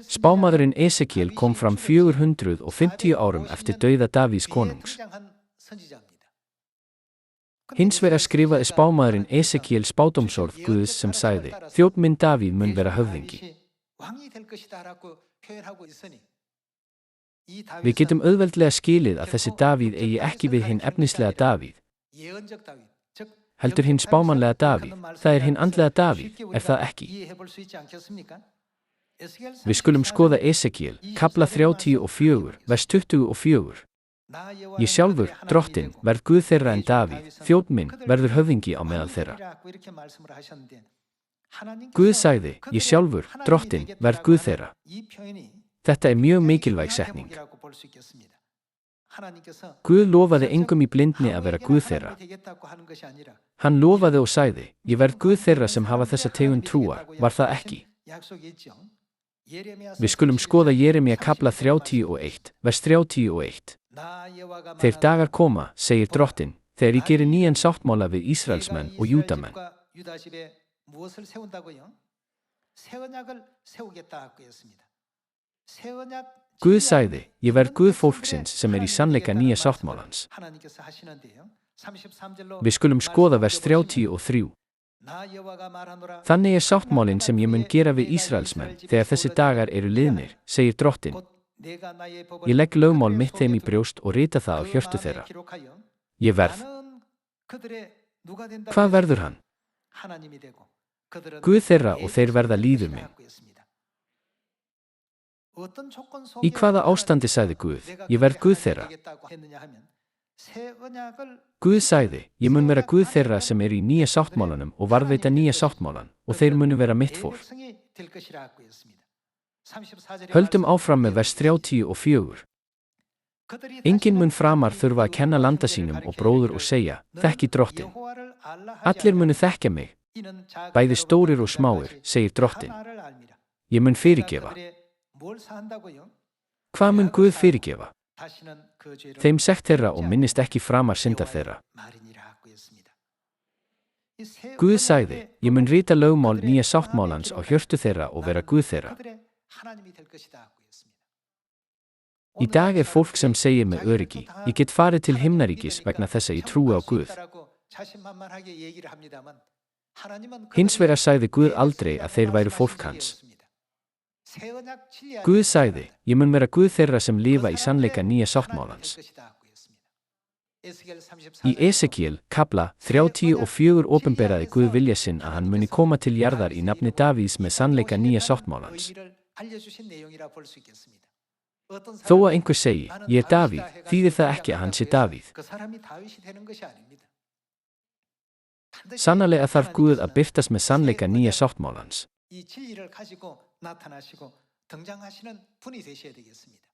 Spámaðurinn Esekiel kom fram 450 árum eftir dauða Davíðs konungs. Hins vegar skrifaði spámaðurinn Esekiel spádómsorð Guðs sem sagði: Þjónn minn Davíð mun vera höfðingi. Við getum auðveldlega skilið að þessi Davíð eigi ekki við hinn efnislega Davíð, heldur hinn spámanlega Davíð. Það er hinn andlega Davíð, er það ekki? Við skulum skoða Esekiel, kafla 34, vers 24. Ég sjálfur, drottinn, verð Guð þeirra en Davíð, þjónn minn, verður höfðingi á meðal þeirra. Guð sagði: Ég sjálfur, drottinn, verð Guð þeirra. Þetta er mjög mikilvæg setning. Guð lofaði engum í blindni að vera Guð þeirra. Hann lofaði og sagði: Ég verð Guð þeirra sem hafa þessa tegund trúar, var það ekki? Við skulum skoða Jeremía kafla 31, vers 31. Þeir dagar koma, segir drottinn, þegar ég geri nýjan sáttmála við Ísraelsmenn og Júdamenn. Guð sagði: Ég verð Guð fólksins sem er í sannleika nýja sáttmálans. Við skulum skoða vers 33. Þannig er sáttmálinn sem ég mun gera við Ísraelsmenn þegar þessi dagar eru liðnir, segir drottinn. Ég legg lögmál mitt þeim í brjóst og rita það á hjörtu þeirra. Ég verð. Hvað verður hann? Guð þeirra og þeir verða líður minn. Í hvaða ástandi sagði Guð: Ég verð Guð þeirra? Guð sagði: Ég mun vera Guð þeirra sem er í nýja sáttmálanum og varðveita nýja sáttmálan, og þeir munu vera mitt fólk. Höldum áfram með vers 34. Enginn mun framar þurfa að kenna landa sínum og bróður og segja: Þekki drottinn. Allir munu þekkja mig, bæði stórir og smáir, segir drottinn. Ég mun fyrirgefa. Hvað mun Guð fyrirgefa? Þeim sekt þeirra og minnist ekki framar syndar þeirra. Guð sagði: Ég mun rita lögmál nýja sáttmálans á hjörtu þeirra og vera Guð þeirra. Í dag er fólk sem segir með öryggi: Ég get farið til himnaríkis vegna þess að ég trúi á Guð. Hins vegar sagði Guð aldrei að þeir væru fólk hans. Guð sagði: Ég mun vera Guð þeirra sem lifa í sannleika nýja sáttmálans. Í Esekiel, kafla 34 opinberaði Guð vilja sinn að hann muni koma til jarðar í nafni Davíðs með sannleika nýja sáttmálans. Þó að einhver segi: Ég er Davíð, þýðir það ekki að hann sé Davíð. Sannarlega þarf Guð að birtast með sannleika nýja sáttmálans. 이 진리를 가지고 나타나시고 등장하시는 분이 되셔야 되겠습니다.